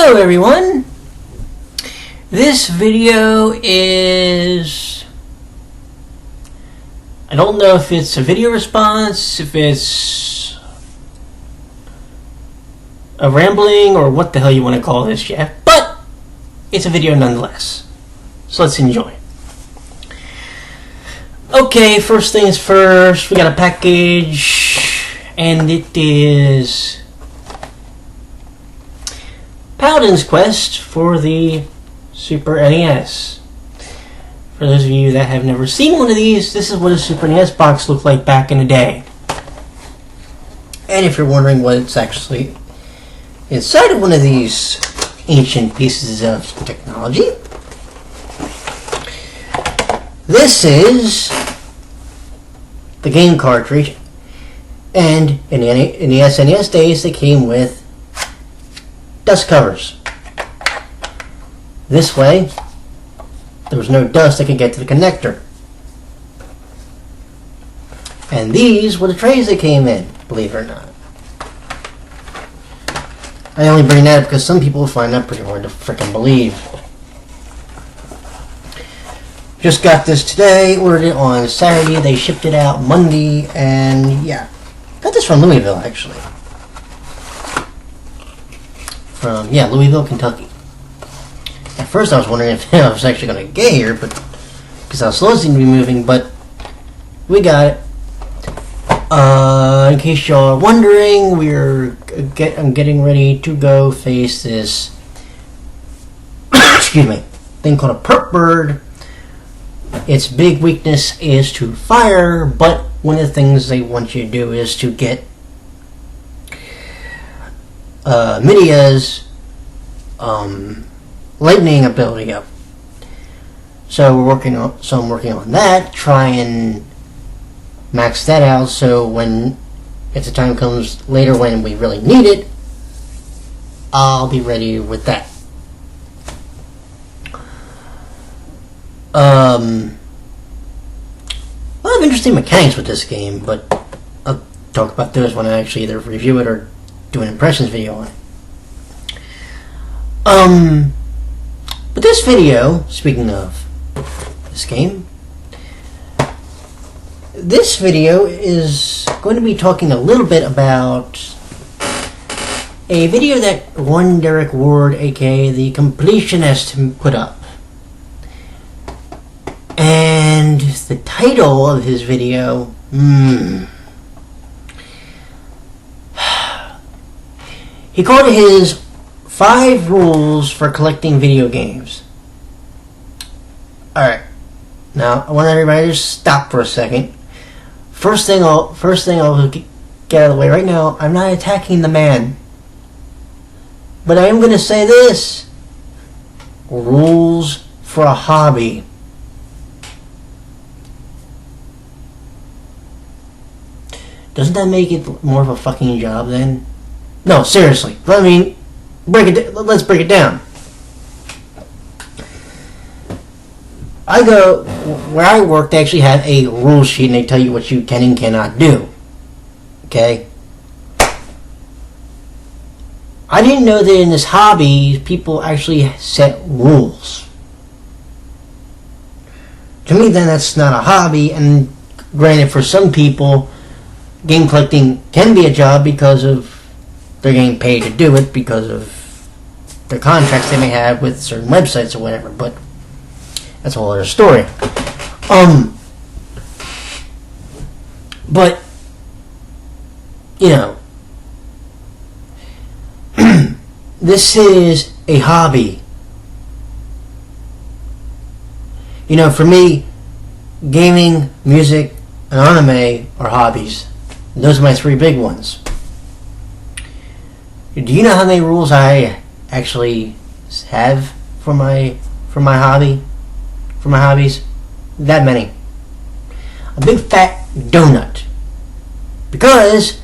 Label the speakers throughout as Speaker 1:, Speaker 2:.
Speaker 1: Hello everyone! This video is... I don't know if it's a video response, if it's a rambling, or what the hell you want to call this yet, but it's a video nonetheless. So let's enjoy. Okay, first things first, we got a package, and it is Paladin's Quest for the Super NES. For those of you that have never seen one of these, this is what a Super NES box looked like back in the day. And if you're wondering what it's actually inside of one of these ancient pieces of technology, this is the game cartridge, and in the SNES days they came with dust covers. This way, there was no dust that could get to the connector. And these were the trays that came in, believe it or not. I only bring that up because some people find that pretty hard to frickin' believe. Just got this today, ordered it on Saturday, they shipped it out Monday, and yeah. Got this from Louisville, actually. From, Louisville, Kentucky. At first I was wondering if I was actually going to get here, but because how slow it seemed to be moving, but we got it. In case y'all are wondering, I'm getting ready to go face this excuse me, thing called a perp bird. Its big weakness is to fire, but one of the things they want you to do is to get Midia's lightning ability up. So I'm working on that, try and max that out, so when if the time comes later when we really need it, I'll be ready with that. A lot of interesting mechanics with this game, but I'll talk about those when I actually either review it or do an impressions video on it. But this video, speaking of this game, this video is going to be talking a little bit about a video that one Derek Ward, aka the Completionist, put up. And the title of his video, he called it his 5 rules for collecting video games. Alright, now I want everybody to stop for a second. First thing I'll get out of the way right now, I'm not attacking the man. But I am going to say this. Rules for a hobby. Doesn't that make it more of a fucking job then? No, seriously. I mean, let's break it down. Where I work, they actually have a rule sheet and they tell you what you can and cannot do. Okay? I didn't know that in this hobby, people actually set rules. To me, then, that's not a hobby, and granted, for some people, game collecting can be a job because of they're getting paid to do it because of their contracts they may have with certain websites or whatever, but that's a whole other story. But, you know, this is a hobby. You know, for me, gaming, music, and anime are hobbies. Those are my 3 big ones. Do you know how many rules I actually have for my hobby? For my hobbies? That many. A big fat donut. Because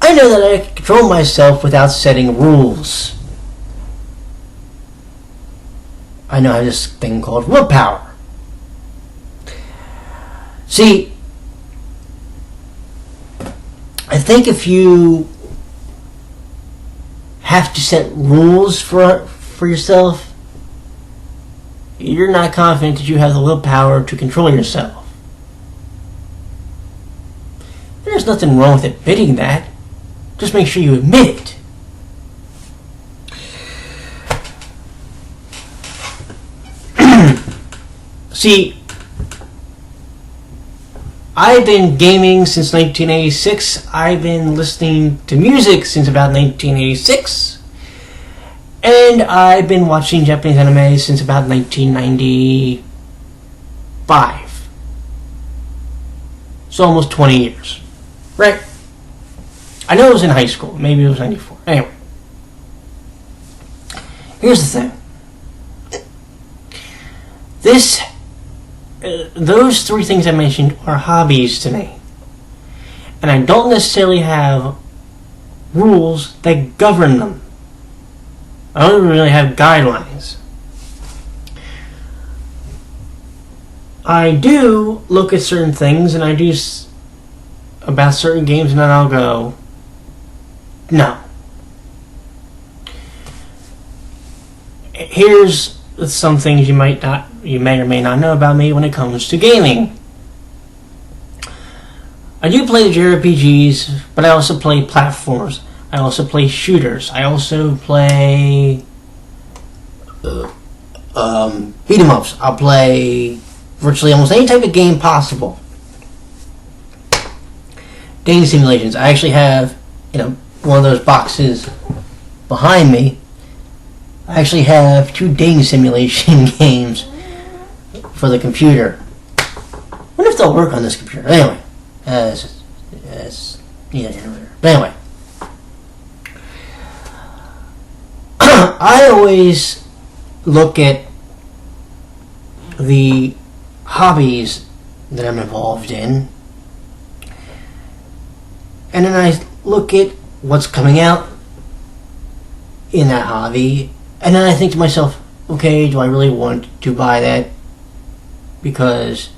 Speaker 1: I know that I can control myself without setting rules. I know I have this thing called willpower. See, I think if you have to set rules for yourself, you're not confident that you have the willpower to control yourself. There's nothing wrong with admitting that. Just make sure you admit it. See, I've been gaming since 1986. I've been listening to music since about 1986. And I've been watching Japanese anime since about 1995. So almost 20 years. Right? I know it was in high school. Maybe it was 94. Anyway. Here's the thing. Those three things I mentioned are hobbies to me. And I don't necessarily have rules that govern them. I don't really have guidelines. I do look at certain things and I do about certain games and then I'll go, no. Here's some things you may or may not know about me when it comes to gaming. I do play the JRPGs, but I also play platformers. I also play shooters. I also play beat 'em ups. I'll play virtually almost any type of game possible. Dating simulations. I actually have, one of those boxes behind me. I actually have 2 dating simulation games for the computer. I wonder if they'll work on this computer. Anyway, as neither here nor there. But anyway, I always look at the hobbies that I'm involved in, and then I look at what's coming out in that hobby, and then I think to myself, okay, do I really want to buy that? Because,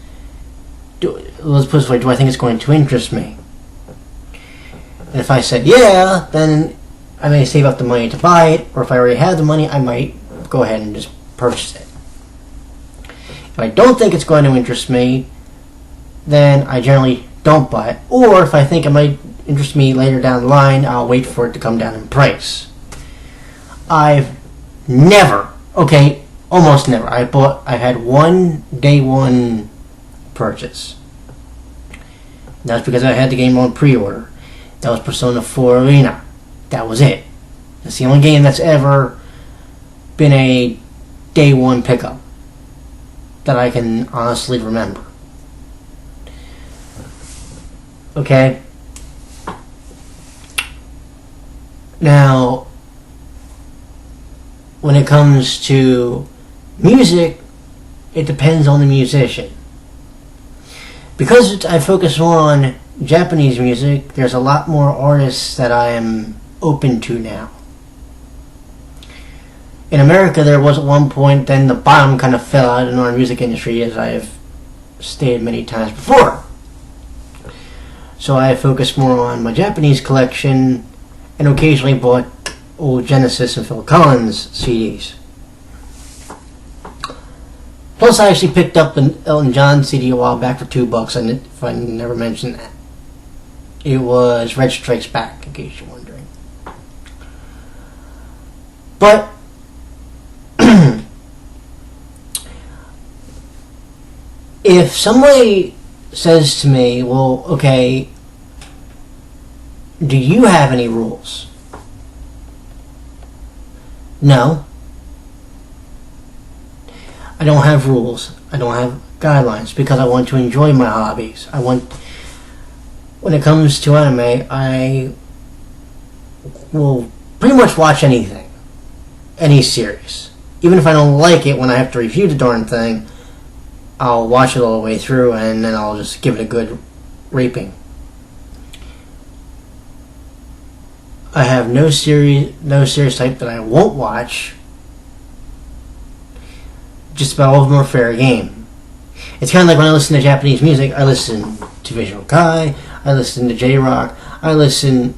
Speaker 1: let's put it this way, do I think it's going to interest me? And if I said yeah, then I may save up the money to buy it, or if I already have the money, I might go ahead and just purchase it. If I don't think it's going to interest me, then I generally don't buy it. Or if I think it might interest me later down the line, I'll wait for it to come down in price. I've never, almost never, I've had one day one purchase. That's because I had the game on pre-order. That was Persona 4 Arena. That was it. That's the only game that's ever been a day one pickup that I can honestly remember. Okay? Now, when it comes to music, it depends on the musician. Because I focus more on Japanese music, there's a lot more artists that I am open to now. In America, there was at one point, then the bottom kind of fell out in our music industry, as I have stated many times before. So I focused more on my Japanese collection and occasionally bought old Genesis and Phil Collins CDs. Plus, I actually picked up an Elton John CD a while back for $2, and if I never mentioned that. It was Red Strikes Back, in case you're wondering. But if somebody says to me, well, okay, do you have any rules? No. I don't have rules. I don't have guidelines because I want to enjoy my hobbies. When it comes to anime, I will pretty much watch anything. Any series. Even if I don't like it when I have to review the darn thing, I'll watch it all the way through and then I'll just give it a good rating. I have no series type that I won't watch. Just about all of them are fair game. It's kind of like when I listen to Japanese music, I listen to Visual Kai, I listen to J-Rock, I listen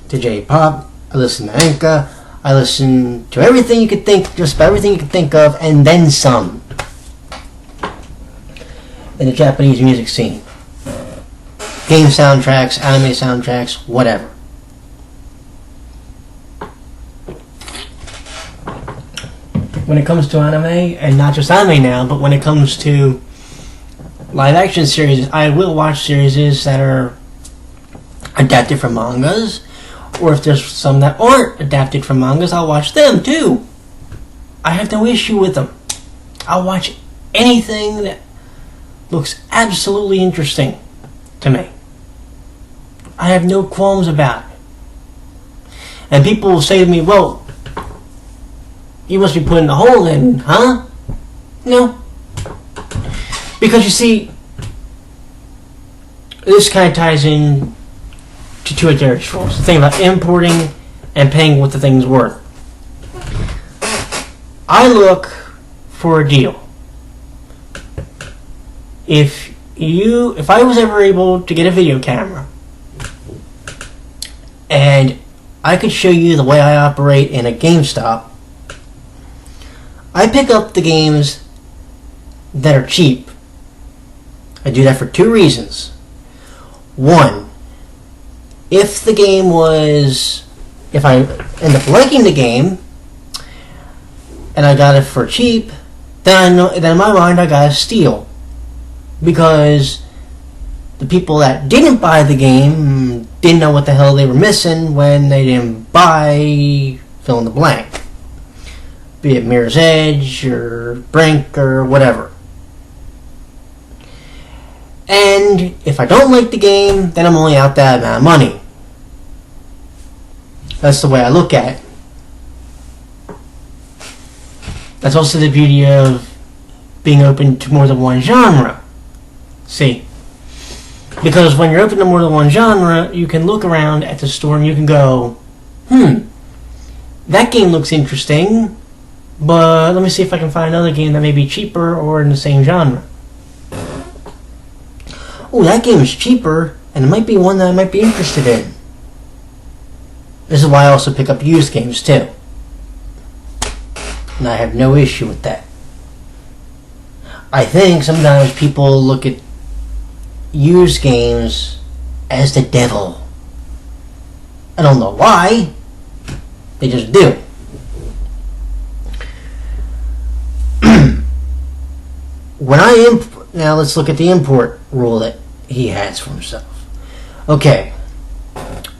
Speaker 1: to J-Pop, I I listen to Enka. I listen to everything you could think, just about everything you could think of, and then some. In the Japanese music scene. Game soundtracks, anime soundtracks, whatever. When it comes to anime, and not just anime now, but when it comes to live action series, I will watch series that are adapted from mangas, or if there's some that aren't adapted from mangas, I'll watch them too. I have no issue with them. I'll watch anything that looks absolutely interesting to me. I have no qualms about it. And people will say to me, well, you must be putting a hole in, huh? No. Because you see, this kind of ties in to two of Derek's rules. The thing about importing and paying what the thing's worth. I look for a deal. If I was ever able to get a video camera and I could show you the way I operate in a GameStop, I pick up the games that are cheap. I do that for two reasons. One, if I end up liking the game and I got it for cheap, then in my mind I got a steal. Because the people that didn't buy the game didn't know what the hell they were missing when they didn't buy fill in the blank. Be it Mirror's Edge or Brink or whatever. And if I don't like the game, then I'm only out that amount of money. That's the way I look at it. That's also the beauty of being open to more than one genre. See? Because when you're open to more than one genre, you can look around at the store and you can go, that game looks interesting, but let me see if I can find another game that may be cheaper or in the same genre. Oh, that game is cheaper, and it might be one that I might be interested in. This is why I also pick up used games, too. And I have no issue with that. I think sometimes people look at used games as the devil. I don't know why. They just do. Now let's look at the import rule that he has for himself. Okay.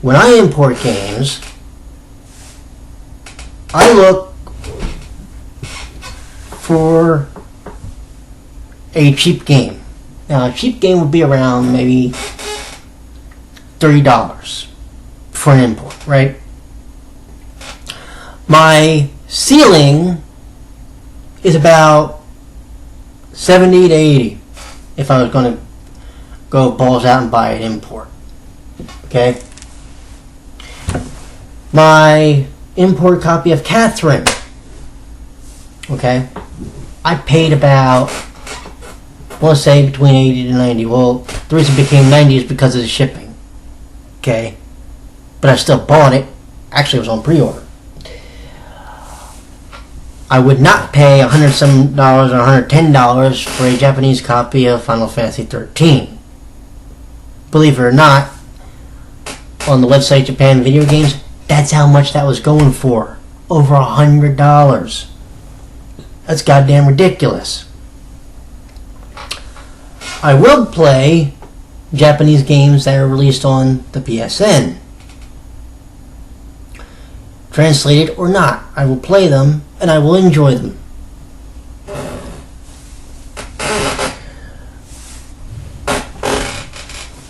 Speaker 1: When I import games, I look for a cheap game. Now, a cheap game would be around maybe $30 for an import, right? My ceiling is about $70 to $80 if I was going to go balls out and buy an import. Okay? My import copy of Catherine, okay, I paid about, let's say between 80 to 90. Well, the reason it became 90 is because of the shipping. Okay? But I still bought it. Actually, it was on pre-order. I would not pay $100 or $110 for a Japanese copy of Final Fantasy 13. Believe it or not, on the website Japan Video Games, that's how much that was going for. Over $100. That's goddamn ridiculous. I will play Japanese games that are released on the PSN. Translated or not, I will play them and I will enjoy them.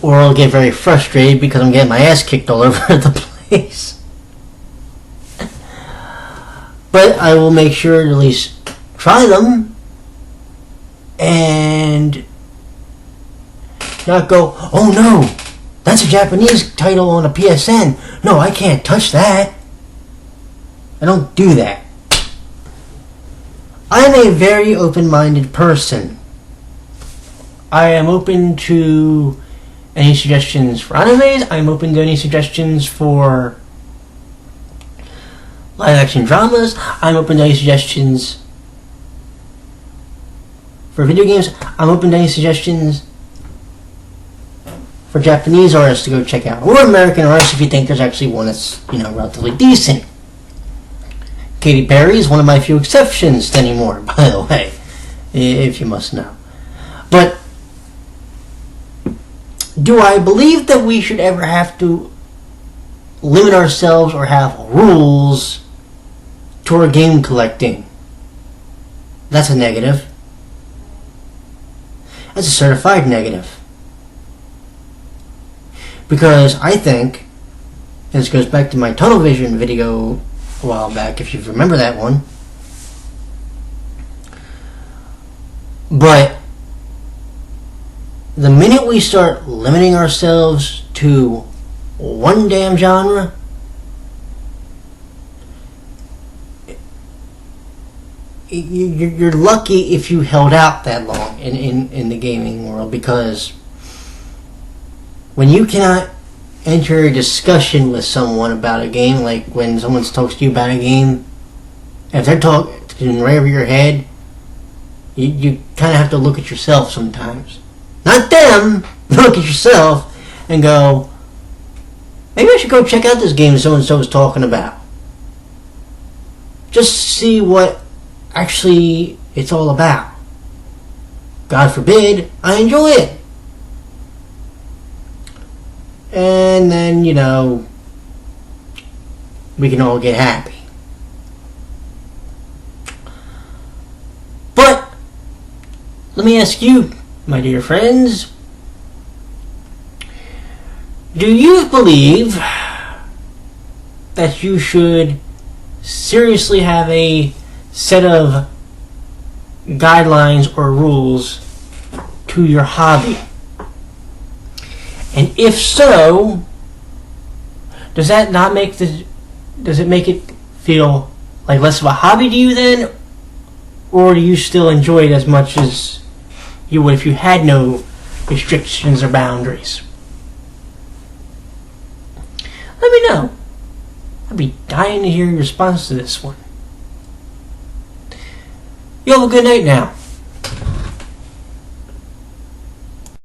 Speaker 1: Or I'll get very frustrated because I'm getting my ass kicked all over the place. But I will make sure to at least try them and not go, oh no, that's a Japanese title on a PSN. No, I can't touch that. I don't do that. I'm a very open-minded person. I am open to any suggestions for animes. I'm open to any suggestions for live action dramas. I'm open to any suggestions for video games. I'm open to any suggestions for Japanese artists to go check out, or American artists if you think there's actually one that's, relatively decent. Katy Perry is one of my few exceptions anymore, by the way, if you must know. But do I believe that we should ever have to limit ourselves or have rules to our game collecting? That's a negative. That's a certified negative. Because I think, and this goes back to my tunnel vision video a while back, if you remember that one, but the minute we start limiting ourselves to one damn genre, you're lucky if you held out that long in the gaming world, because when you cannot enter a discussion with someone about a game, like when someone talks to you about a game, if they're talking right over your head, you kind of have to look at yourself sometimes. Not them, look at yourself and go, maybe I should go check out this game so-and-so is talking about. Just see what actually it's all about. God forbid I enjoy it. And then, we can all get happy. But, let me ask you, my dear friends, do you believe that you should seriously have a set of guidelines or rules to your hobby? And if so, does it make it feel like less of a hobby to you then? Or do you still enjoy it as much as you would if you had no restrictions or boundaries? Let me know. I'd be dying to hear your response to this one. You have a good night now.